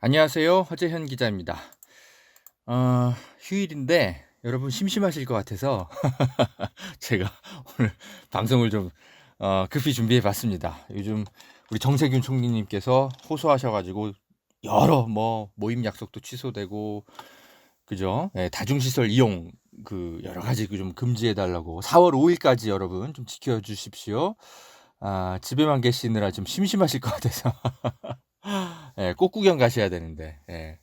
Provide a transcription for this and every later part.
안녕하세요. 허재현 기자입니다. 휴일인데 여러분 심심하실 것 같아서 제가 오늘 방송을 좀 급히 준비해 봤습니다. 요즘 우리 정세균 총리님께서 호소하셔가지고 여러 모임 약속도 취소되고 그죠? 예, 다중시설 이용 그 여러 가지 좀 금지해 달라고 4월 5일까지 여러분 좀 지켜주십시오. 집에만 계시느라 좀 심심하실 것 같아서 예, 꽃 구경 가셔야 되는데 예.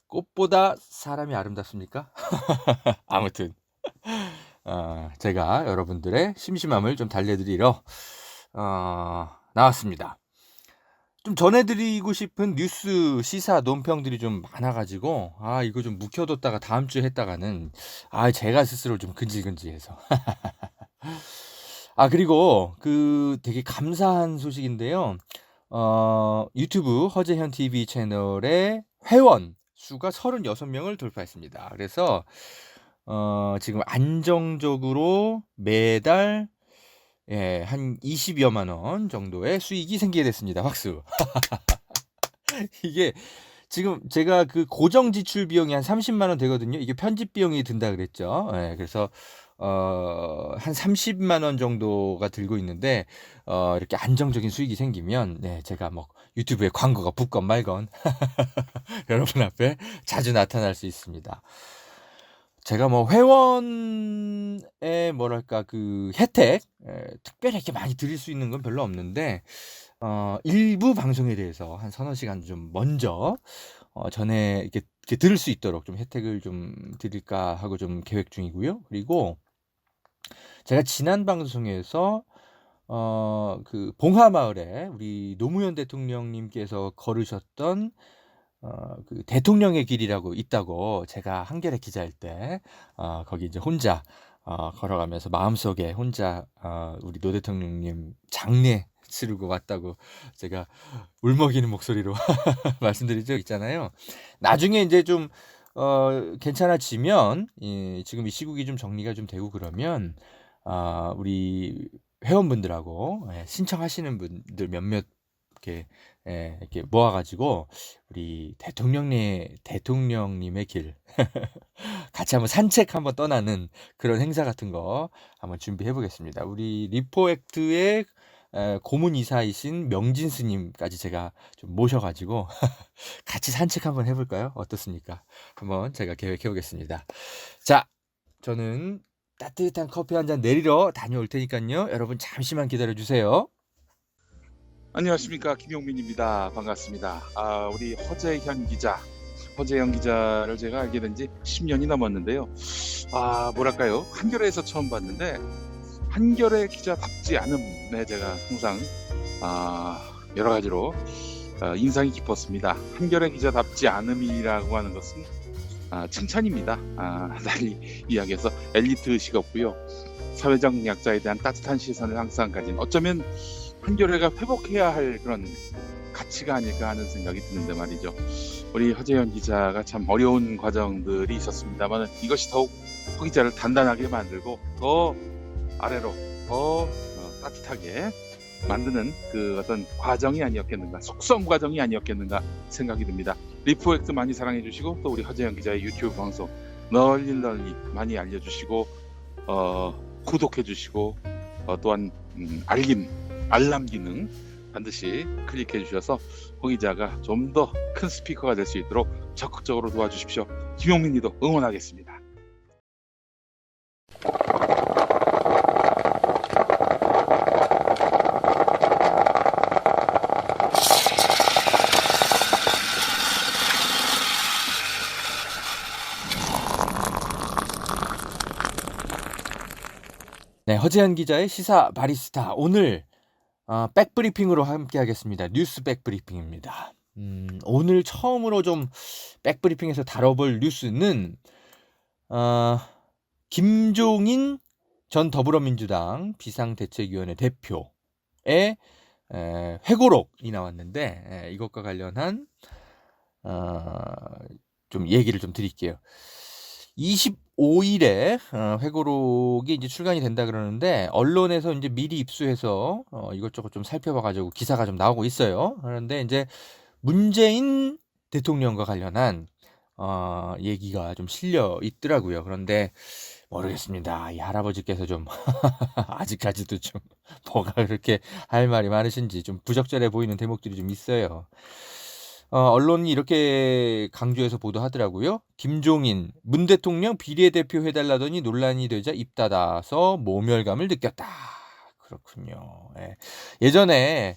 꽃보다 사람이 아름답습니까? 아무튼 제가 여러분들의 심심함을 좀 달래드리러 나왔습니다. 좀 전해드리고 싶은 뉴스 시사 논평들이 좀 많아가지고 이거 좀 묵혀뒀다가 다음 주에 했다가는 제가 스스로 좀 근질근질해서 그리고 그 되게 감사한 소식인데요. 유튜브 허재현 TV 채널의 회원 수가 36명을 돌파했습니다. 그래서 지금 안정적으로 매달 한 20여만 원 정도의 수익이 생기게 됐습니다. 박수. 이게 지금 제가 그 고정 지출 비용이 한 30만 원 되거든요. 이게 편집 비용이 든다 그랬죠. 그래서 한 30만 원 정도가 들고 있는데 이렇게 안정적인 수익이 생기면 제가 뭐 유튜브에 광고가 붙건 말건 여러분 앞에 자주 나타날 수 있습니다. 제가 뭐 회원의 뭐랄까 그 혜택 특별히 이렇게 많이 드릴 수 있는 건 별로 없는데 일부 방송에 대해서 한 서너 시간 좀 먼저 전에 이렇게 들을 수 있도록 좀 혜택을 좀 드릴까 하고 좀 계획 중이고요. 그리고 제가 지난 방송에서 그 봉하마을에 우리 노무현 대통령님께서 걸으셨던 그 대통령의 길이라고 있다고 제가 한겨레 기자일 때 거기 이제 혼자 걸어가면서 마음속에 혼자 우리 노 대통령님 장례 치르고 왔다고 제가 울먹이는 목소리로 말씀드린 적 있잖아요. 나중에 이제 좀 괜찮아지면 지금 이 시국이 좀 정리가 좀 되고 그러면 우리 회원분들하고 신청하시는 분들 몇몇 이렇게 모아가지고 우리 대통령님의 길 같이 한번 산책 한번 떠나는 그런 행사 같은 거 한번 준비해 보겠습니다. 우리 리포액트의 고문 이사이신 명진 스님까지 제가 좀 모셔가지고 같이 산책 한번 해볼까요? 어떻습니까? 한번 제가 계획해 보겠습니다. 자, 저는 따뜻한 커피 한 잔 내리러 다녀올 테니까요. 여러분 잠시만 기다려 주세요. 안녕하십니까, 김용민입니다. 반갑습니다. 우리 허재현 기자를 제가 알게 된 지 10년이 넘었는데요. 뭐랄까요, 한겨레에서 처음 봤는데 한겨레 기자답지 않음에 제가 항상 여러 가지로 인상이 깊었습니다. 한겨레 기자답지 않음이라고 하는 것은 칭찬입니다. 달리 이야기해서 엘리트식 없고요, 사회적 약자에 대한 따뜻한 시선을 항상 가진, 어쩌면 한겨레가 회복해야 할 그런 가치가 아닐까 하는 생각이 드는데 말이죠. 우리 허재현 기자가 참 어려운 과정들이 있었습니다만 이것이 더욱 허 기자를 단단하게 만들고 더 아래로 더 따뜻하게 만드는 그 어떤 과정이 아니었겠는가, 속성 과정이 아니었겠는가 생각이 듭니다. 리포액트 많이 사랑해 주시고, 또 우리 허재현 기자의 유튜브 방송 널리 많이 알려주시고 구독해 주시고, 또한 알람 기능 반드시 클릭해 주셔서 허 기자가 좀 더 큰 스피커가 될 수 있도록 적극적으로 도와주십시오. 김용민님도 응원하겠습니다. 네, 허재현 기자의 시사 바리스타 오늘 백브리핑으로 함께 하겠습니다. 뉴스 백브리핑입니다. 오늘 처음으로 좀 백브리핑에서 다뤄볼 뉴스는 김종인 전 더불어민주당 비상대책위원회 대표의 회고록이 나왔는데 이것과 관련한 좀 얘기를 좀 드릴게요. 25일에 회고록이 이제 출간이 된다 그러는데 언론에서 이제 미리 입수해서 이것저것 좀 살펴봐가지고 기사가 좀 나오고 있어요. 그런데 이제 문재인 대통령과 관련한 얘기가 좀 실려 있더라고요. 그런데 모르겠습니다. 이 할아버지께서 좀 아직까지도 좀 뭐가 그렇게 할 말이 많으신지 좀 부적절해 보이는 대목들이 좀 있어요. 언론이 이렇게 강조해서 보도하더라고요. 김종인 문 대통령 비례대표 해달라더니 논란이 되자 입 닫아서 모멸감을 느꼈다. 그렇군요. 예. 예전에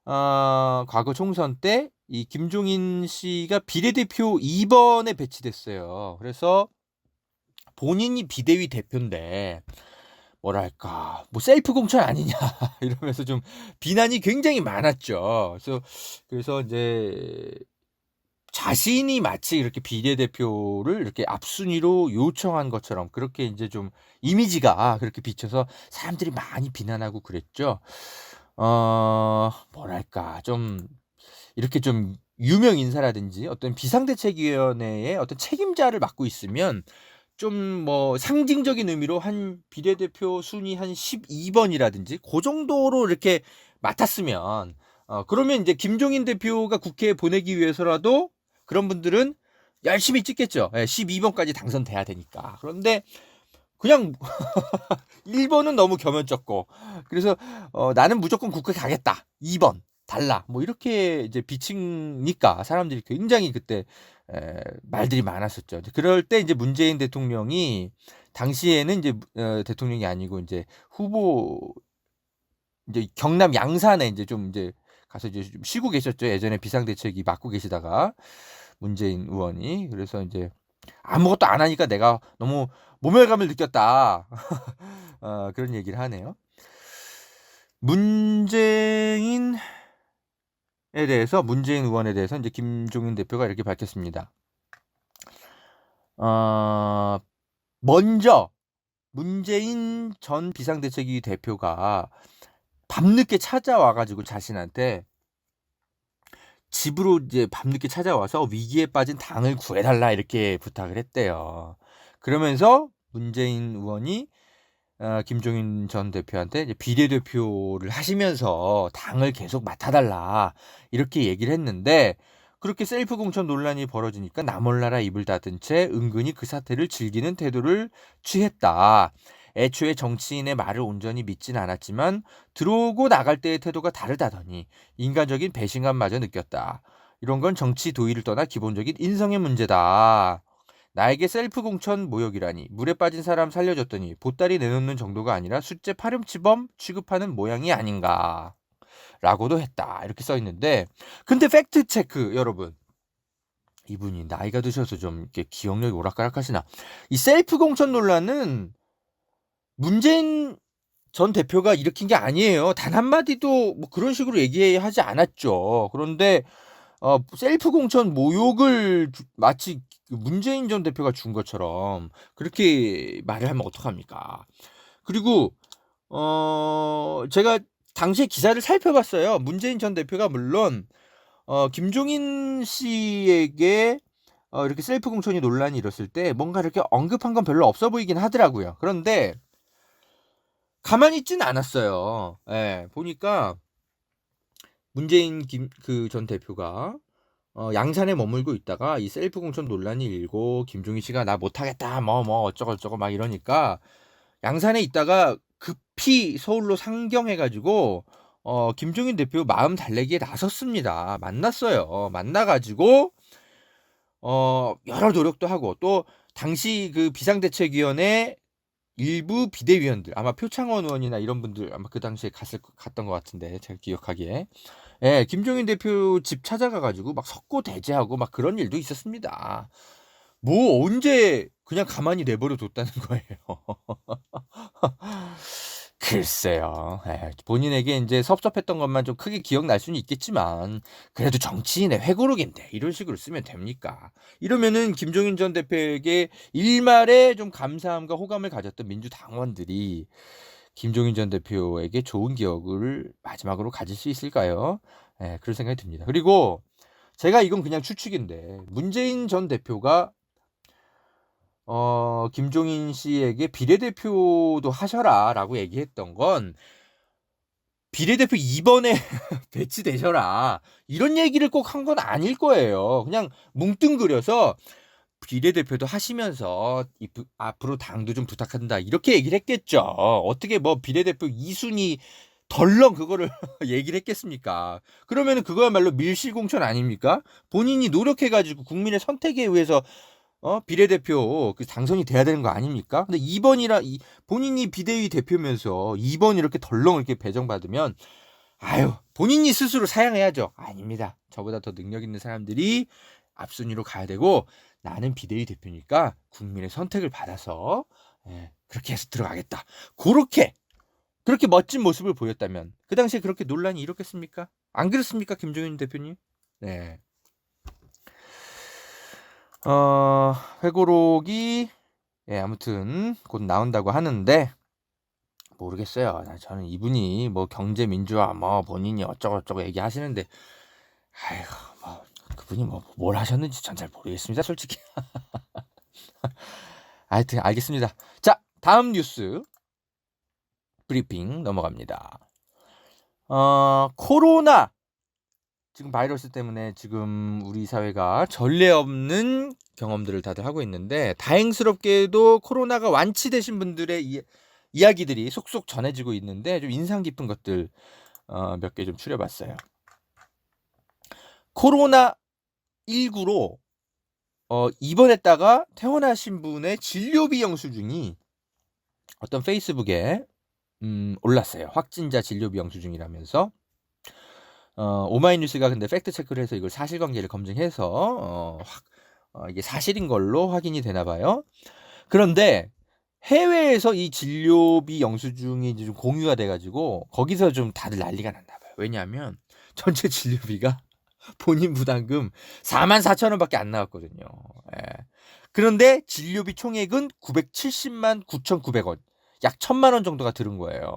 과거 총선 때 이 김종인 씨가 비례대표 2번에 배치됐어요. 그래서 본인이 비대위 대표인데 뭐랄까 뭐 셀프 공천 아니냐 이러면서 좀 비난이 굉장히 많았죠. 그래서 이제 자신이 마치 이렇게 비례대표를 이렇게 앞순위로 요청한 것처럼 그렇게 이제 좀 이미지가 그렇게 비쳐서 사람들이 많이 비난하고 그랬죠. 뭐랄까 좀 이렇게 좀 유명 인사라든지 어떤 비상대책위원회의 어떤 책임자를 맡고 있으면 좀 뭐 상징적인 의미로 한 비례대표 순위 한 12번이라든지 그 정도로 이렇게 맡았으면 그러면 이제 김종인 대표가 국회에 보내기 위해서라도 그런 분들은 열심히 찍겠죠. 12번까지 당선돼야 되니까. 그런데 그냥 1번은 너무 겸연쩍고 그래서 나는 무조건 국회 가겠다. 2번 달라. 뭐 이렇게 이제 비치니까 사람들이 굉장히 그때 말들이 많았었죠. 그럴 때 이제 문재인 대통령이 당시에는 이제 대통령이 아니고 이제 후보 이제 경남 양산에 이제 좀 이제 가서 이제 좀 쉬고 계셨죠. 예전에 비상대책위 맡고 계시다가 문재인 의원이 그래서 이제 아무것도 안 하니까 내가 너무 모멸감을 느꼈다. 그런 얘기를 하네요. 문재인 의원에 대해서 이제 김종인 대표가 이렇게 밝혔습니다. 먼저 문재인 전 비상대책위 대표가 밤늦게 찾아와가지고 자신한테 집으로 이제 밤늦게 찾아와서 위기에 빠진 당을 구해달라 이렇게 부탁을 했대요. 그러면서 문재인 의원이 김종인 전 대표한테 이제 비례대표를 하시면서 당을 계속 맡아달라 이렇게 얘기를 했는데 그렇게 셀프 공천 논란이 벌어지니까 나 몰라라 입을 닫은 채 은근히 그 사태를 즐기는 태도를 취했다. 애초에 정치인의 말을 온전히 믿진 않았지만 들어오고 나갈 때의 태도가 다르다더니 인간적인 배신감마저 느꼈다. 이런 건 정치 도의를 떠나 기본적인 인성의 문제다. 나에게 셀프 공천 모욕이라니 물에 빠진 사람 살려줬더니 보따리 내놓는 정도가 아니라 숫제 파렴치범 취급하는 모양이 아닌가 라고도 했다 이렇게 써있는데 근데 팩트체크 여러분 이분이 나이가 드셔서 좀 이렇게 기억력이 오락가락하시나 이 셀프 공천 논란은 문재인 전 대표가 일으킨 게 아니에요. 단 한마디도 뭐 그런 식으로 얘기하지 않았죠. 그런데 셀프 공천 모욕을 마치 문재인 전 대표가 준 것처럼 그렇게 말을 하면 어떡합니까? 그리고 제가 당시에 기사를 살펴봤어요. 문재인 전 대표가 물론 김종인 씨에게 이렇게 셀프 공천이 논란이 일었을 때 뭔가 이렇게 언급한 건 별로 없어 보이긴 하더라고요. 그런데 가만히 있지는 않았어요. 예, 보니까 문재인 그 전 대표가 양산에 머물고 있다가 이 셀프 공천 논란이 일고 김종인 씨가 나 못하겠다 뭐 어쩌고저쩌고 막 이러니까 양산에 있다가 급히 서울로 상경해가지고 김종인 대표 마음 달래기에 나섰습니다. 만났어요. 만나가지고 여러 노력도 하고 또 당시 그 비상대책위원회 일부 비대위원들 아마 표창원 의원이나 이런 분들 아마 그 당시에 갔던 것 같은데 제가 기억하기에 김종인 대표 집 찾아가가지고 막 석고대죄하고 막 그런 일도 있었습니다. 뭐 언제 그냥 가만히 내버려 뒀다는 거예요. 글쎄요. 본인에게 이제 섭섭했던 것만 좀 크게 기억날 수는 있겠지만 그래도 정치인의 회고록인데 이런 식으로 쓰면 됩니까? 이러면은 김종인 전 대표에게 일말에 좀 감사함과 호감을 가졌던 민주당원들이 김종인 전 대표에게 좋은 기억을 마지막으로 가질 수 있을까요? 그런 생각이 듭니다. 그리고 제가 이건 그냥 추측인데 문재인 전 대표가 김종인 씨에게 비례대표도 하셔라라고 얘기했던 건 비례대표 2번에 배치되셔라. 이런 얘기를 꼭 한 건 아닐 거예요. 그냥 뭉뚱그려서 비례대표도 하시면서 앞으로 당도 좀 부탁한다. 이렇게 얘기를 했겠죠. 어떻게 뭐 비례대표 2순위 덜렁 그거를 얘기를 했겠습니까? 그러면은 그거야말로 밀실공천 아닙니까? 본인이 노력해가지고 국민의 선택에 의해서 비례대표 당선이 돼야 되는 거 아닙니까? 근데 2번이라 본인이 비대위 대표면서 2번 이렇게 덜렁 이렇게 배정받으면 아유 본인이 스스로 사양해야죠. 아닙니다. 저보다 더 능력 있는 사람들이 앞순위로 가야 되고 나는 비대위 대표니까 국민의 선택을 받아서 그렇게 해서 들어가겠다. 그렇게 멋진 모습을 보였다면 그 당시에 그렇게 논란이 일었겠습니까? 안 그렇습니까, 김종인 대표님? 네. 회고록이 아무튼 곧 나온다고 하는데 모르겠어요. 저는 이분이 뭐 경제 민주화 뭐 본인이 어쩌고저쩌고 얘기하시는데 아이고 뭐 그분이 뭐 뭘 하셨는지 전 잘 모르겠습니다, 솔직히. 하여튼 알겠습니다. 자, 다음 뉴스 브리핑 넘어갑니다. 코로나 지금 바이러스 때문에 지금 우리 사회가 전례 없는 경험들을 다들 하고 있는데 다행스럽게도 코로나가 완치되신 분들의 이야기들이 속속 전해지고 있는데 좀 인상 깊은 것들 몇 개 좀 추려봤어요. 코로나19로 입원했다가 퇴원하신 분의 진료비 영수증이 어떤 페이스북에 올랐어요. 확진자 진료비 영수증이라면서. 오마이뉴스가 근데 팩트 체크를 해서 이걸 사실관계를 검증해서 이게 사실인 걸로 확인이 되나 봐요. 그런데 해외에서 이 진료비 영수증이 이제 좀 공유가 돼가지고 거기서 좀 다들 난리가 났나 봐요. 왜냐하면 전체 진료비가 본인 부담금 44,000원밖에 안 나왔거든요. 그런데 진료비 총액은 970만 9,900원, 약 1,000만 원 정도가 들은 거예요.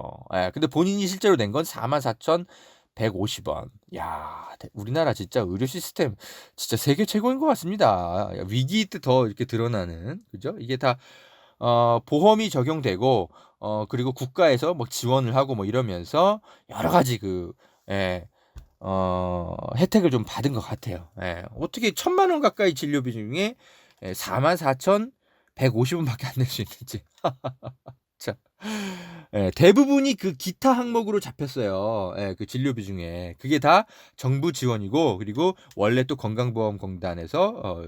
근데 본인이 실제로 낸 건 44,150원. 야, 우리나라 진짜 의료 시스템 진짜 세계 최고인 것 같습니다. 위기 때 더 이렇게 드러나는, 그죠? 이게 다 보험이 적용되고 그리고 국가에서 뭐 지원을 하고 뭐 이러면서 여러 가지 혜택을 좀 받은 것 같아요. 어떻게 1,000만 원 가까이 진료비 중에 44,150원밖에 안 낼 수 있는지. 자, 대부분이 그 기타 항목으로 잡혔어요. 그 진료비 중에 그게 다 정부 지원이고 그리고 원래 또 건강보험공단에서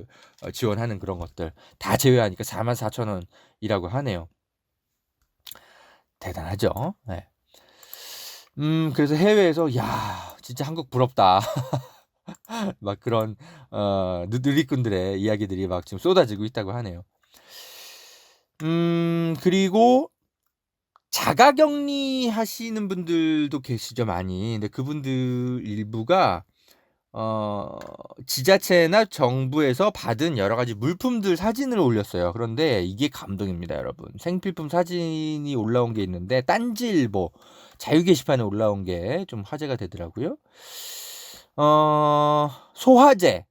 지원하는 그런 것들 다 제외하니까 44,000원이라고 하네요. 대단하죠. 그래서 해외에서 야 진짜 한국 부럽다. 막 그런 누리꾼들의 이야기들이 막 지금 쏟아지고 있다고 하네요. 그리고 자가격리 하시는 분들도 계시죠, 많이. 근데 그분들 일부가 지자체나 정부에서 받은 여러 가지 물품들 사진을 올렸어요. 그런데 이게 감동입니다, 여러분. 생필품 사진이 올라온 게 있는데 딴지일보 자유 게시판에 올라온 게 좀 화제가 되더라고요. 소화제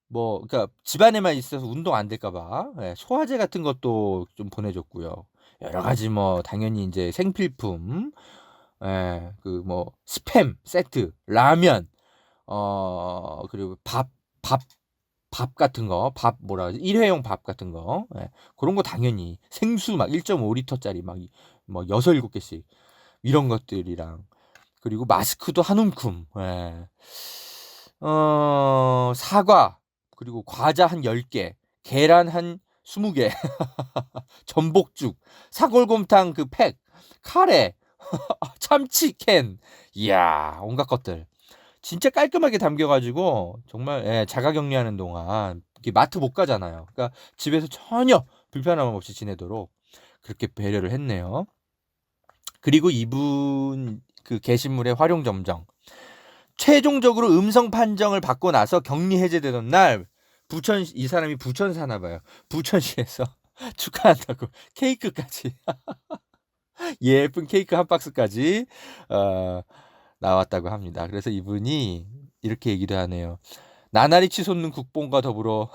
뭐 그러니까 집안에만 있어서 운동 안 될까 봐 소화제 같은 것도 좀 보내줬고요. 여러 가지 뭐 당연히 이제 생필품, 그 뭐 스팸 세트, 라면, 그리고 밥 같은 거, 뭐라 하지? 일회용 밥 같은 거, 그런 거 당연히 생수 막 1.5리터짜리 막 뭐 6, 7개씩 이런 것들이랑 그리고 마스크도 한 움큼, 사과 그리고 과자 한 10개, 계란 한 20개, 전복죽, 사골곰탕 그 팩, 카레, 참치캔, 이야 온갖 것들 진짜 깔끔하게 담겨가지고 정말 자가격리하는 동안 이렇게 마트 못 가잖아요. 그러니까 집에서 전혀 불편함 없이 지내도록 그렇게 배려를 했네요. 그리고 이분 그 게시물의 활용 점정 최종적으로 음성 판정을 받고 나서 격리 해제되던 날 이 사람이 부천 사나 봐요. 부천시에서 축하한다고 케이크까지 예쁜 케이크 한 박스까지 나왔다고 합니다. 그래서 이분이 이렇게 얘기도 하네요. 나날이 치솟는 국뽕과 더불어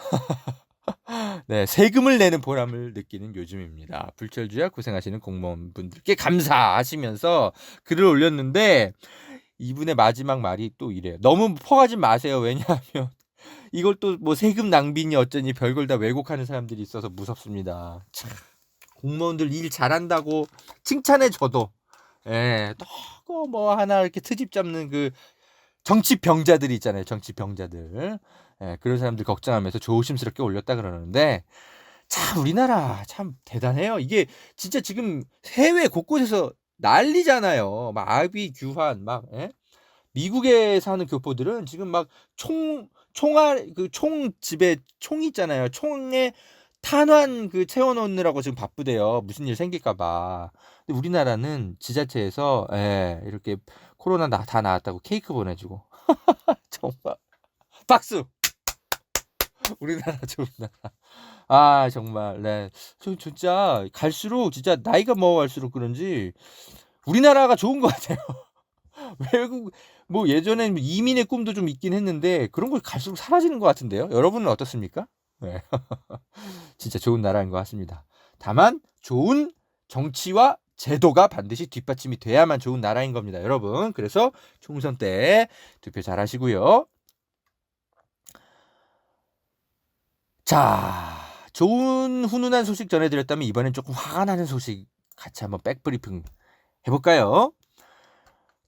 네, 세금을 내는 보람을 느끼는 요즘입니다. 불철주야 고생하시는 공무원분들께 감사하시면서 글을 올렸는데 이분의 마지막 말이 또 이래요. 너무 퍼가지 마세요. 왜냐하면 이걸 또 뭐 세금 낭비니 어쩌니 별걸 다 왜곡하는 사람들이 있어서 무섭습니다. 참, 공무원들 일 잘한다고 칭찬해줘도 예, 또 뭐 하나 이렇게 트집 잡는 그 정치 병자들이 있잖아요. 정치 병자들. 예, 그런 사람들 걱정하면서 조심스럽게 올렸다 그러는데 참 우리나라 참 대단해요. 이게 진짜 지금 해외 곳곳에서 난리잖아요. 막 아비 규환 막 예? 미국에 사는 교포들은 지금 막 총알 그 총 집에 총 있잖아요. 총에 탄환 그 채워 넣느라고 지금 바쁘대요. 무슨 일 생길까 봐. 근데 우리나라는 지자체에서 예, 이렇게 코로나 다 나았다고 케이크 보내주고 정말 박수. 우리나라 좋은 나라. 아 정말 네. 저 진짜 갈수록 진짜 나이가 먹어갈수록 그런지 우리나라가 좋은 것 같아요. 외국 뭐 예전엔 이민의 꿈도 좀 있긴 했는데 그런 거 갈수록 사라지는 것 같은데요. 여러분은 어떻습니까? 네. 진짜 좋은 나라인 것 같습니다. 다만 좋은 정치와 제도가 반드시 뒷받침이 돼야만 좋은 나라인 겁니다, 여러분. 그래서 총선 때 투표 잘 하시고요. 자, 좋은 훈훈한 소식 전해드렸다면 이번엔 조금 화가 나는 소식 같이 한번 백브리핑 해볼까요?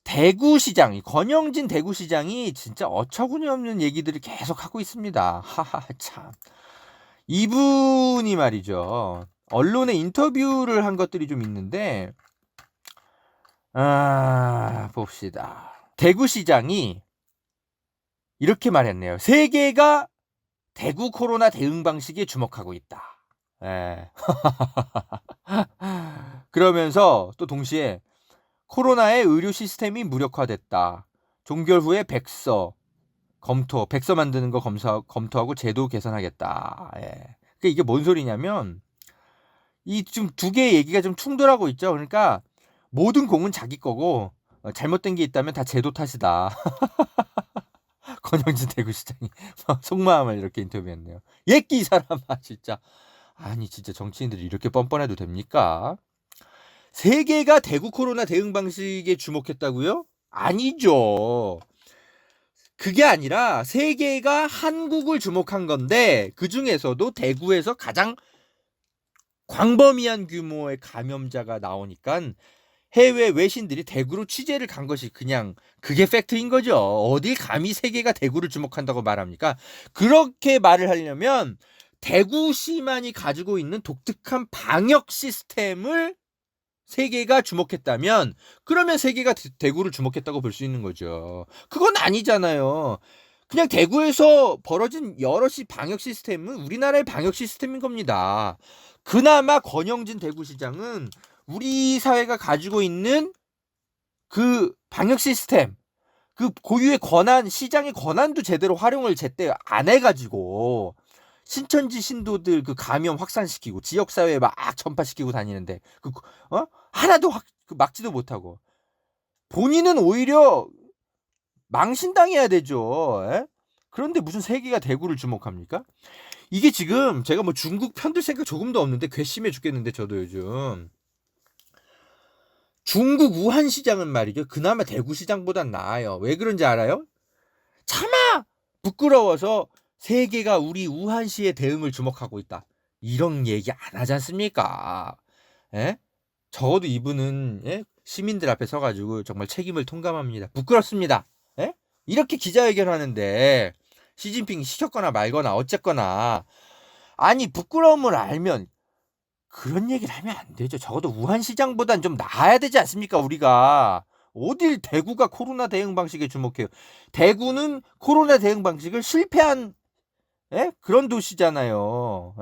대구시장, 권영진 대구시장이 진짜 어처구니 없는 얘기들을 계속 하고 있습니다. 하하, 참. 이분이 말이죠. 언론에 인터뷰를 한 것들이 좀 있는데, 봅시다. 대구시장이 이렇게 말했네요. 세계가 대구 코로나 대응 방식에 주목하고 있다. 예. 그러면서 또 동시에 코로나의 의료 시스템이 무력화됐다. 종결 후에 백서 만드는 거 검토하고 제도 개선하겠다. 예. 그러니까 이게 뭔 소리냐면 이 좀 두 개의 얘기가 좀 충돌하고 있죠. 그러니까 모든 공은 자기 거고 잘못된 게 있다면 다 제도 탓이다. 권영진 대구시장이 속마음을 이렇게 인터뷰했네요. 예끼 이 사람아 진짜. 아니 진짜 정치인들이 이렇게 뻔뻔해도 됩니까? 세계가 대구 코로나 대응 방식에 주목했다고요? 아니죠. 그게 아니라 세계가 한국을 주목한 건데 그 중에서도 대구에서 가장 광범위한 규모의 감염자가 나오니까 해외 외신들이 대구로 취재를 간 것이 그냥 그게 팩트인 거죠. 어딜 감히 세계가 대구를 주목한다고 말합니까? 그렇게 말을 하려면 대구시만이 가지고 있는 독특한 방역 시스템을 세계가 주목했다면 그러면 세계가 대구를 주목했다고 볼 수 있는 거죠. 그건 아니잖아요. 그냥 대구에서 벌어진 여럿이 방역 시스템은 우리나라의 방역 시스템인 겁니다. 그나마 권영진 대구시장은 우리 사회가 가지고 있는 그 방역 시스템, 그 고유의 권한, 시장의 권한도 제대로 활용을 제때 안 해가지고 신천지 신도들 그 감염 확산시키고 지역사회에 막 전파시키고 다니는데 하나도 막지도 못하고 본인은 오히려 망신당해야 되죠. 에? 그런데 무슨 세계가 대구를 주목합니까? 이게 지금 제가 뭐 중국 편들 생각 조금도 없는데 괘씸해 죽겠는데 저도 요즘 중국 우한 시장은 말이죠. 그나마 대구 시장보단 나아요. 왜 그런지 알아요? 차마 부끄러워서 세계가 우리 우한시의 대응을 주목하고 있다. 이런 얘기 안 하지 않습니까? 예? 적어도 이분은 예? 시민들 앞에 서가지고 정말 책임을 통감합니다. 부끄럽습니다. 예? 이렇게 기자회견 하는데 시진핑이 시켰거나 말거나 어쨌거나 아니 부끄러움을 알면 그런 얘기를 하면 안 되죠. 적어도 우한시장보단 좀 나아야 되지 않습니까? 우리가. 어딜 대구가 코로나 대응 방식에 주목해요. 대구는 코로나 대응 방식을 실패한 그런 도시잖아요.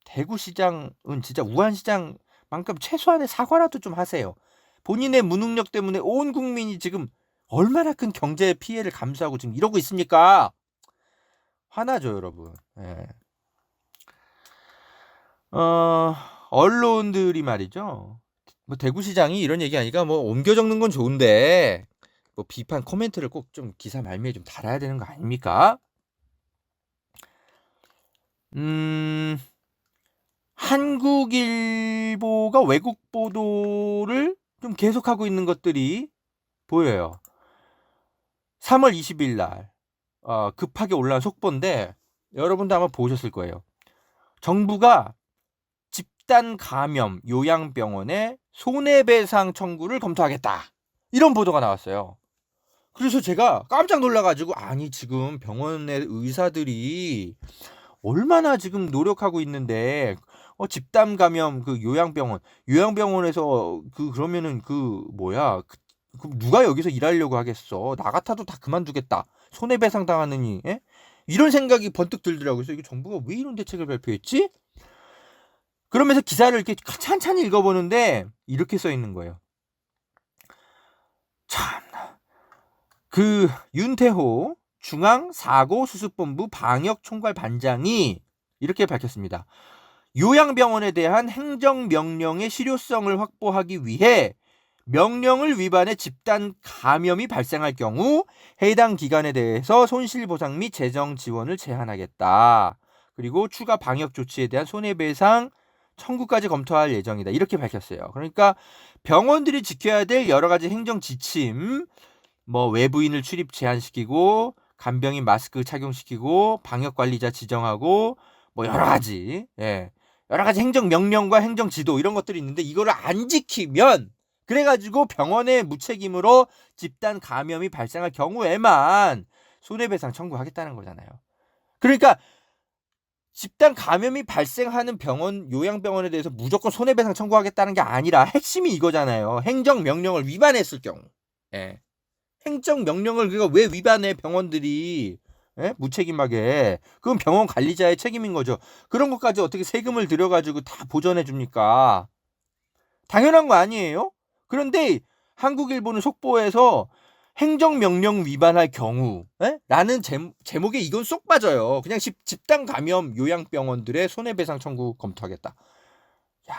대구시장은 진짜 우한시장만큼 최소한의 사과라도 좀 하세요. 본인의 무능력 때문에 온 국민이 지금 얼마나 큰 경제 피해를 감수하고 지금 이러고 있습니까? 화나죠, 여러분. 언론들이 말이죠. 뭐 대구시장이 이런 얘기하니까 뭐 옮겨 적는 건 좋은데 뭐 비판 코멘트를 꼭 좀 기사 말미에 좀 달아야 되는 거 아닙니까? 한국일보가 외국 보도를 좀 계속하고 있는 것들이 보여요. 3월 20일 날 급하게 올라온 속보인데 여러분도 아마 보셨을 거예요. 정부가 집단 감염 요양병원에 손해배상 청구를 검토하겠다. 이런 보도가 나왔어요. 그래서 제가 깜짝 놀라가지고 아니 지금 병원의 의사들이 얼마나 지금 노력하고 있는데 집단 감염 그 요양병원에서 그러면은 누가 여기서 일하려고 하겠어. 나 같아도 다 그만두겠다. 손해배상 당하느니 이런 생각이 번뜩 들더라고요. 그래서 이게 정부가 왜 이런 대책을 발표했지? 그러면서 기사를 이렇게 찬찬히 읽어보는데 이렇게 써 있는 거예요. 참나. 윤태호 중앙사고수습본부 방역총괄반장이 이렇게 밝혔습니다. 요양병원에 대한 행정명령의 실효성을 확보하기 위해 명령을 위반해 집단 감염이 발생할 경우 해당 기관에 대해서 손실보상 및 재정 지원을 제한하겠다. 그리고 추가 방역 조치에 대한 손해배상 청구까지 검토할 예정이다. 이렇게 밝혔어요. 그러니까 병원들이 지켜야 될 여러 가지 행정 지침, 외부인을 출입 제한시키고 간병인 마스크 착용시키고 방역관리자 지정하고 여러 가지 행정 명령과 행정 지도 이런 것들이 있는데 이거를 안 지키면 그래가지고 병원의 무책임으로 집단 감염이 발생할 경우에만 손해배상 청구하겠다는 거잖아요. 그러니까 집단 감염이 발생하는 요양병원에 대해서 무조건 손해배상 청구하겠다는 게 아니라 핵심이 이거잖아요. 행정명령을 위반했을 경우. 행정명령을 왜 위반해 병원들이 무책임하게. 그건 병원 관리자의 책임인 거죠. 그런 것까지 어떻게 세금을 들여가지고 다 보전해 줍니까? 당연한 거 아니에요? 그런데 한국일보는 속보에서 행정명령 위반할 경우 라는 제목에 이건 쏙 빠져요. 그냥 집단 감염 요양병원들의 손해배상 청구 검토하겠다. 야,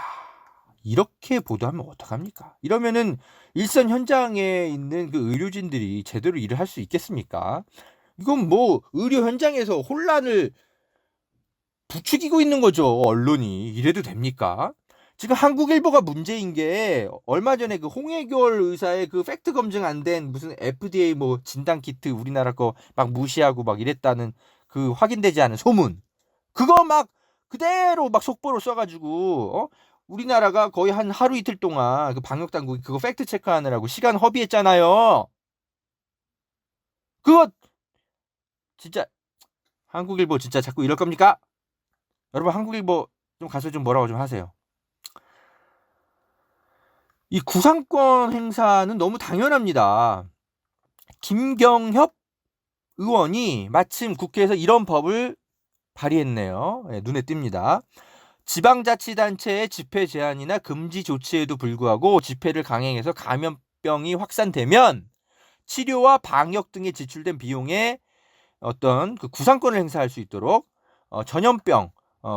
이렇게 보도하면 어떡합니까? 이러면은 일선 현장에 있는 그 의료진들이 제대로 일을 할 수 있겠습니까? 이건 의료 현장에서 혼란을 부추기고 있는 거죠. 언론이. 이래도 됩니까? 지금 한국일보가 문제인 게 얼마 전에 그 홍해결 의사의 그 팩트 검증 안 된 무슨 FDA 진단 키트 우리나라 거 막 무시하고 막 이랬다는 그 확인되지 않은 소문. 그거 막 그대로 막 속보로 써가지고 우리나라가 거의 한 하루 이틀 동안 그 방역 당국이 그거 팩트 체크하느라고 시간 허비했잖아요. 그거 진짜 한국일보 진짜 자꾸 이럴 겁니까? 여러분 한국일보 좀 가서 좀 뭐라고 좀 하세요. 이 구상권 행사는 너무 당연합니다. 김경협 의원이 마침 국회에서 이런 법을 발의했네요. 눈에 띕니다. 지방자치단체의 집회 제한이나 금지 조치에도 불구하고 집회를 강행해서 감염병이 확산되면 치료와 방역 등에 지출된 비용에 어떤 그 구상권을 행사할 수 있도록 전염병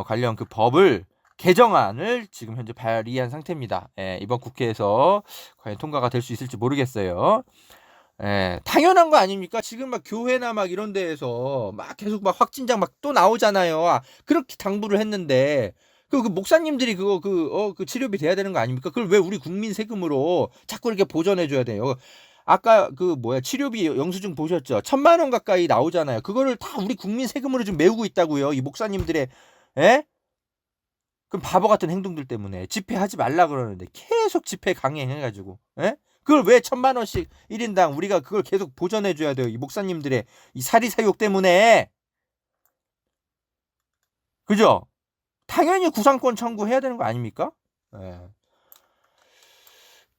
관련 그 법을 개정안을 지금 현재 발의한 상태입니다. 이번 국회에서 과연 통과가 될 수 있을지 모르겠어요. 당연한 거 아닙니까? 지금 막 교회나 막 이런 데에서 막 계속 막 확진자 막 또 나오잖아요. 그렇게 당부를 했는데 그 목사님들이 그 치료비 돼야 되는 거 아닙니까? 그걸 왜 우리 국민 세금으로 자꾸 이렇게 보전해 줘야 돼요? 아까 치료비 영수증 보셨죠? 1,000만 원 가까이 나오잖아요. 그거를 다 우리 국민 세금으로 좀 메우고 있다고요. 이 목사님들의 그럼 바보 같은 행동들 때문에 집회하지 말라 그러는데 계속 집회 강행해가지고 그걸 왜 1,000만 원씩 1인당 우리가 그걸 계속 보전해 줘야 돼요. 이 목사님들의 이 사리사욕 때문에. 그죠? 당연히 구상권 청구해야 되는 거 아닙니까?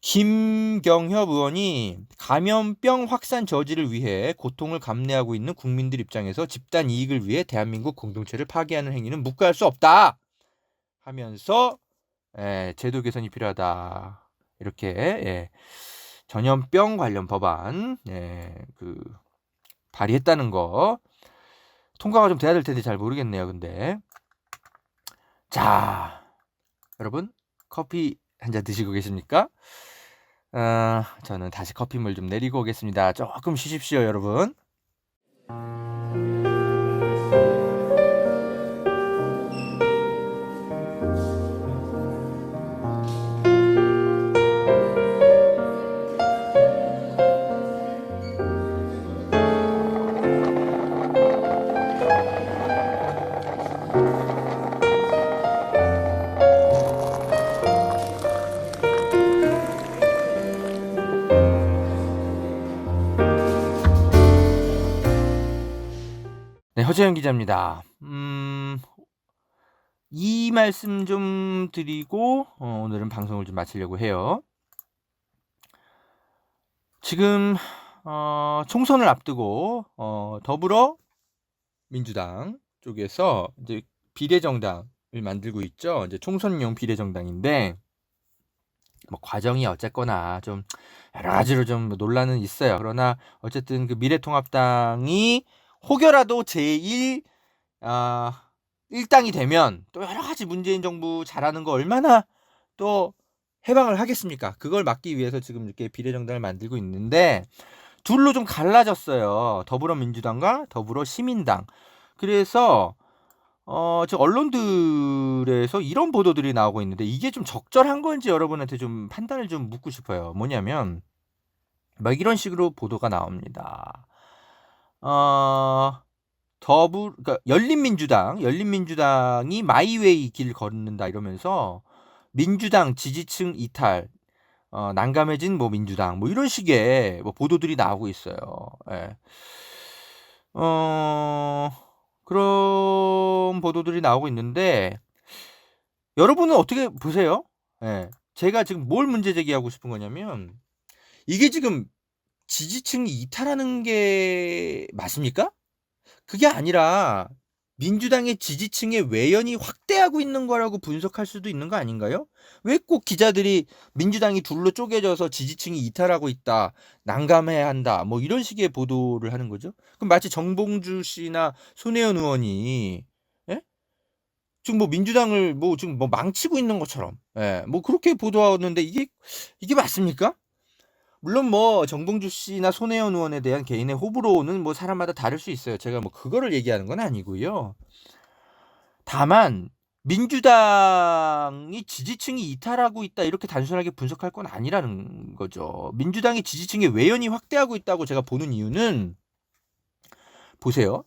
김경협 의원이 감염병 확산 저지를 위해 고통을 감내하고 있는 국민들 입장에서 집단 이익을 위해 대한민국 공동체를 파괴하는 행위는 묵과할 수 없다 하면서 제도 개선이 필요하다. 이렇게 전염병 관련 법안 발의했다는 거 통과가 좀 돼야 될 텐데 잘 모르겠네요. 근데 자, 여러분 커피 한 잔 드시고 계십니까? 저는 다시 커피물 좀 내리고 오겠습니다. 조금 쉬십시오, 여러분. 네, 허재영 기자입니다. 이 말씀 좀 드리고 오늘은 방송을 좀 마치려고 해요. 지금 총선을 앞두고 더불어민주당 쪽에서 이제 비례정당을 만들고 있죠. 이제 총선용 비례정당인데 뭐 과정이 어쨌거나 좀 여러 가지로 좀 논란은 있어요. 그러나 어쨌든 그 미래통합당이 혹여라도 제1 일당이 되면 또 여러 가지 문재인 정부 잘하는 거 얼마나 또 해방을 하겠습니까? 그걸 막기 위해서 지금 이렇게 비례정당을 만들고 있는데 둘로 좀 갈라졌어요. 더불어민주당과 더불어시민당. 그래서 지금 언론들에서 이런 보도들이 나오고 있는데 이게 좀 적절한 건지 여러분한테 좀 판단을 좀 묻고 싶어요. 뭐냐면 막 이런 식으로 보도가 나옵니다. 그러니까 열린민주당이 마이웨이 길 걷는다 이러면서 민주당 지지층 이탈, 난감해진 뭐 민주당 뭐 이런 식의 뭐 보도들이 나오고 있어요. 예. 그런 보도들이 나오고 있는데 여러분은 어떻게 보세요? 예. 제가 지금 뭘 문제 제기하고 싶은 거냐면 이게 지금 지지층이 이탈하는 게 맞습니까? 그게 아니라 민주당의 지지층의 외연이 확대하고 있는 거라고 분석할 수도 있는 거 아닌가요? 왜 꼭 기자들이 민주당이 둘로 쪼개져서 지지층이 이탈하고 있다, 난감해야 한다, 뭐 이런 식의 보도를 하는 거죠? 그럼 마치 정봉주 씨나 손혜원 의원이 예? 지금 뭐 민주당을 뭐 지금 뭐 망치고 있는 것처럼 뭐 그렇게 보도하는데 이게 맞습니까? 물론 뭐 정봉주 씨나 손혜원 의원에 대한 개인의 호불호는 뭐 사람마다 다를 수 있어요. 제가 뭐 그거를 얘기하는 건 아니고요. 다만 민주당이 지지층이 이탈하고 있다 이렇게 단순하게 분석할 건 아니라는 거죠. 민주당이 지지층의 외연이 확대하고 있다고 제가 보는 이유는 보세요.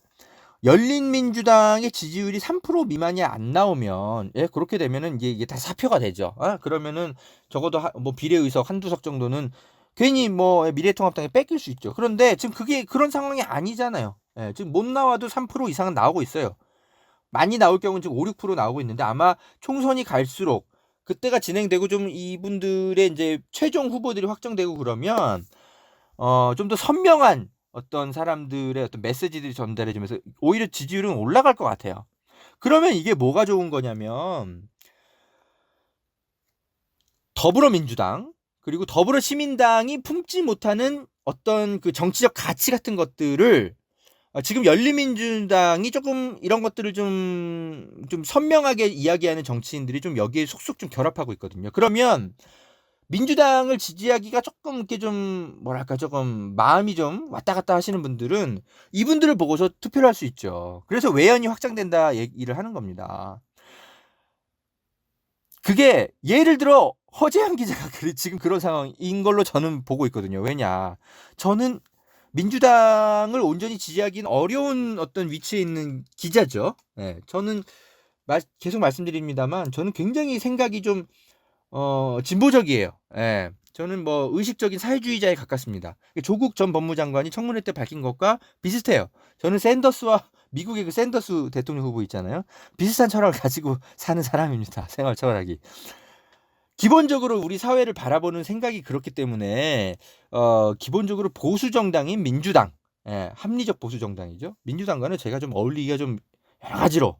열린민주당의 지지율이 3% 미만이 안 나오면 그렇게 되면은 이게 다 사표가 되죠. 그러면은 적어도 뭐 비례의석 한두 석 정도는 괜히 뭐 미래통합당에 뺏길 수 있죠. 그런데 지금 그게 그런 상황이 아니잖아요. 지금 못 나와도 3% 이상은 나오고 있어요. 많이 나올 경우는 지금 5, 6% 나오고 있는데 아마 총선이 갈수록 그때가 진행되고 좀 이분들의 이제 최종 후보들이 확정되고 그러면 좀 더 선명한 어떤 사람들의 어떤 메시지들이 전달해지면서 오히려 지지율은 올라갈 것 같아요. 그러면 이게 뭐가 좋은 거냐면 더불어민주당 그리고 더불어시민당이 품지 못하는 어떤 그 정치적 가치 같은 것들을 지금 열린민주당이 조금 이런 것들을 좀 선명하게 이야기하는 정치인들이 좀 여기에 속속 좀 결합하고 있거든요. 그러면 민주당을 지지하기가 조금 이렇게 좀 뭐랄까 조금 마음이 좀 왔다 갔다 하시는 분들은 이분들을 보고서 투표를 할 수 있죠. 그래서 외연이 확장된다 얘기를 하는 겁니다. 그게 예를 들어 허재한 기자가 지금 그런 상황인 걸로 저는 보고 있거든요. 왜냐? 저는 민주당을 온전히 지지하기는 어려운 어떤 위치에 있는 기자죠. 저는 계속 말씀드립니다만 저는 굉장히 생각이 좀 진보적이에요. 저는 뭐 의식적인 사회주의자에 가깝습니다. 조국 전 법무장관이 청문회 때 밝힌 것과 비슷해요. 저는 미국의 그 샌더스 대통령 후보 있잖아요. 비슷한 철학을 가지고 사는 사람입니다. 생활 철학이. 기본적으로 우리 사회를 바라보는 생각이 그렇기 때문에 기본적으로 보수 정당인 민주당, 합리적 보수 정당이죠. 민주당과는 제가 좀 어울리기가 좀 여러 가지로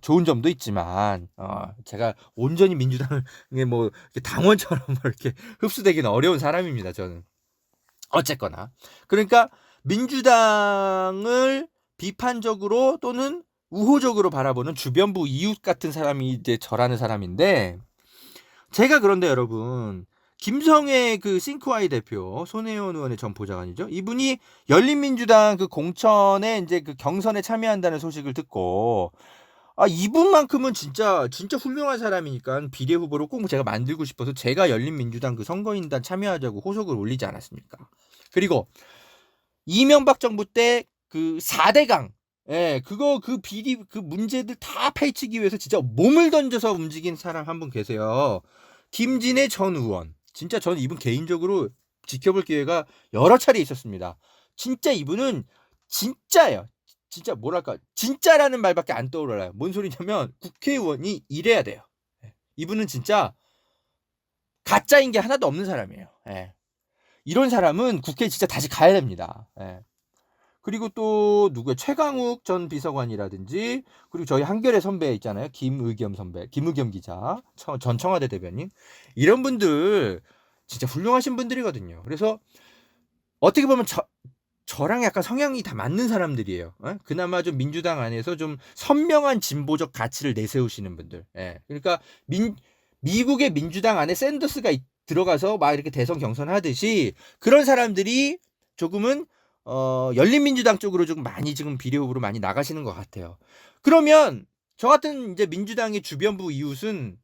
좋은 점도 있지만 제가 온전히 민주당을 뭐 당원처럼 이렇게 흡수되기는 어려운 사람입니다. 저는 어쨌거나 그러니까 민주당을 비판적으로 또는 우호적으로 바라보는 주변부 이웃 같은 사람이 이제 저라는 사람인데 제가 그런데 여러분 김성애 그 싱크와이 대표 손혜원 의원의 전 보좌관이죠. 이분이 열린민주당 그 공천에 이제 그 경선에 참여한다는 소식을 듣고 이분만큼은 진짜 훌륭한 사람이니까 비례 후보로 꼭 제가 만들고 싶어서 제가 열린민주당 그 선거인단 참여하자고 호속을 올리지 않았습니까? 그리고 이명박 정부 때 그 4대강 그 비리 그 문제들 다 파헤치기 위해서 진짜 몸을 던져서 움직인 사람 한 분 계세요. 김진애 전 의원. 진짜 저는 이분 개인적으로 지켜볼 기회가 여러 차례 있었습니다. 진짜 이분은 진짜예요. 진짜 뭐랄까 진짜라는 말밖에 안 떠올라요. 뭔 소리냐면 국회의원이 이래야 돼요. 예. 이분은 진짜 가짜인 게 하나도 없는 사람이에요. 예. 이런 사람은 국회에 진짜 다시 가야 됩니다. 예. 그리고 또 누구야? 최강욱 전 비서관이라든지 그리고 저희 한겨레 선배 있잖아요. 김의겸 선배, 김의겸 기자, 전 청와대 대변인 이런 분들 진짜 훌륭하신 분들이거든요. 그래서 어떻게 보면 저랑 약간 성향이 다 맞는 사람들이에요. 예? 그나마 좀 민주당 안에서 좀 선명한 진보적 가치를 내세우시는 분들. 예. 그러니까 미국의 민주당 안에 샌더스가 들어가서 막 이렇게 대선 경선하듯이 그런 사람들이 조금은 열린민주당 쪽으로 좀 많이 지금 비례후보로 많이 나가시는 것 같아요. 그러면 저 같은 이제 민주당의 주변부 이웃은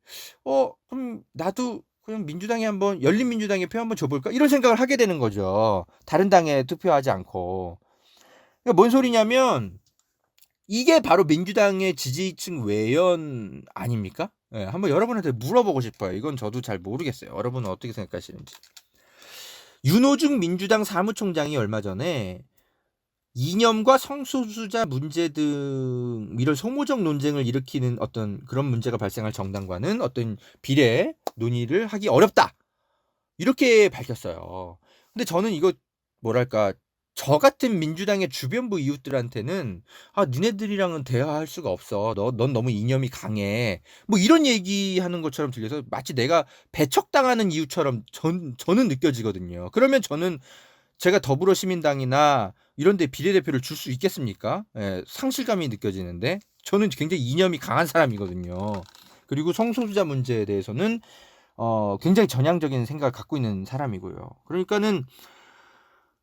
그럼 나도 그냥 민주당에 한번 열린민주당에 표 한번 줘볼까 이런 생각을 하게 되는 거죠. 다른 당에 투표하지 않고. 그러니까 뭔 소리냐면 이게 바로 민주당의 지지층 외연 아닙니까? 예, 한번 여러분한테 물어보고 싶어요. 이건 저도 잘 모르겠어요. 여러분은 어떻게 생각하시는지. 윤호중 민주당 사무총장이 얼마 전에 이념과 성소수자 문제 등 이런 소모적 논쟁을 일으키는 어떤 그런 문제가 발생할 정당과는 어떤 비례 논의를 하기 어렵다. 이렇게 밝혔어요. 근데 저는 이거 뭐랄까 저 같은 민주당의 주변부 이웃들한테는 니네들이랑은 대화할 수가 없어. 넌 너무 이념이 강해. 뭐 이런 얘기하는 것처럼 들려서 마치 내가 배척당하는 이웃처럼 저는 느껴지거든요. 그러면 저는 제가 더불어시민당이나 이런 데 비례대표를 줄 수 있겠습니까? 예, 상실감이 느껴지는데 저는 굉장히 이념이 강한 사람이거든요. 그리고 성소수자 문제에 대해서는 굉장히 전향적인 생각을 갖고 있는 사람이고요. 그러니까는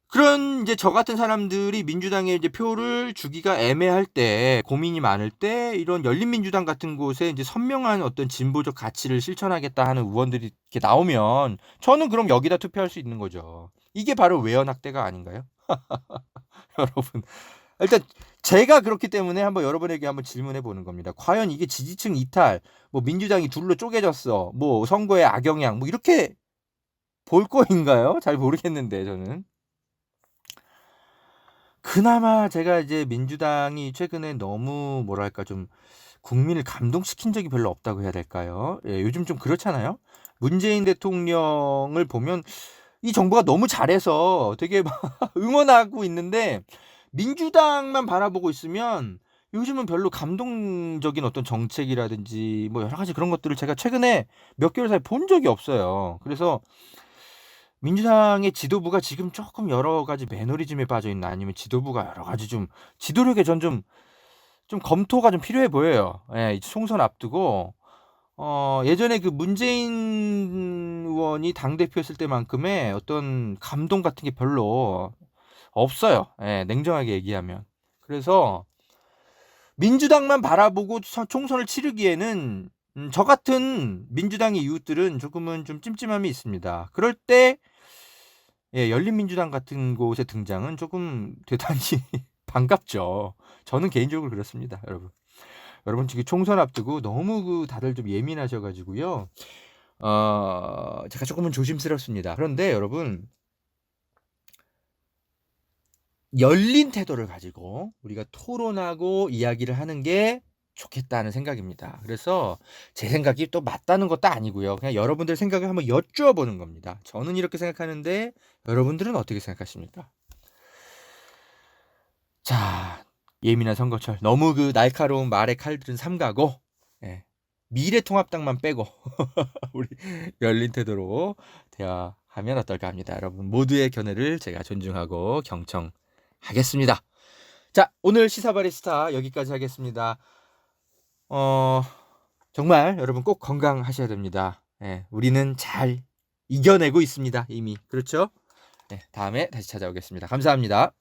그런 이제 저 같은 사람들이 민주당에 이제 표를 주기가 애매할 때, 고민이 많을 때 이런 열린민주당 같은 곳에 이제 선명한 어떤 진보적 가치를 실천하겠다 하는 의원들이 이렇게 나오면 저는 그럼 여기다 투표할 수 있는 거죠. 이게 바로 외연학대가 아닌가요? 여러분. 일단 제가 그렇기 때문에 한번 여러분에게 한번 질문해 보는 겁니다. 과연 이게 지지층 이탈, 뭐 민주당이 둘로 쪼개졌어, 뭐 선거에 악영향, 뭐 이렇게 볼 거인가요? 잘 모르겠는데 저는. 그나마 제가 이제 민주당이 최근에 너무 뭐랄까 좀 국민을 감동시킨 적이 별로 없다고 해야 될까요? 예, 요즘 좀 그렇잖아요. 문재인 대통령을 보면 이 정부가 너무 잘해서 되게 막 응원하고 있는데 민주당만 바라보고 있으면 요즘은 별로 감동적인 어떤 정책이라든지 뭐 여러 가지 그런 것들을 제가 최근에 몇 개월 사이에 본 적이 없어요. 그래서 민주당의 지도부가 지금 조금 여러 가지 매너리즘에 빠져 있나 아니면 지도부가 여러 가지 좀 지도력에 전 좀 검토가 좀 필요해 보여요. 예, 총선 앞두고 예전에 그 문재인 의원이 당대표였을 때만큼의 어떤 감동 같은 게 별로 없어요. 예, 냉정하게 얘기하면. 그래서 민주당만 바라보고 총선을 치르기에는 저 같은 민주당의 이웃들은 조금은 좀 찜찜함이 있습니다. 그럴 때 열린민주당 같은 곳의 등장은 조금 대단히 반갑죠. 저는 개인적으로 그렇습니다, 여러분. 여러분 지금 총선 앞두고 너무 다들 좀 예민하셔가지고요. 제가 조금은 조심스럽습니다. 그런데 여러분 열린 태도를 가지고 우리가 토론하고 이야기를 하는 게 좋겠다는 생각입니다. 그래서 제 생각이 또 맞다는 것도 아니고요. 그냥 여러분들 생각을 한번 여쭈어 보는 겁니다. 저는 이렇게 생각하는데 여러분들은 어떻게 생각하십니까? 자, 예민한 선거철 너무 그 날카로운 말의 칼들은 삼가고 미래통합당만 빼고 우리 열린 태도로 대화하면 어떨까 합니다. 여러분 모두의 견해를 제가 존중하고 경청하겠습니다. 자, 오늘 시사바리스타 여기까지 하겠습니다. 정말 여러분 꼭 건강하셔야 됩니다. 우리는 잘 이겨내고 있습니다. 이미. 그렇죠? 다음에 다시 찾아오겠습니다. 감사합니다.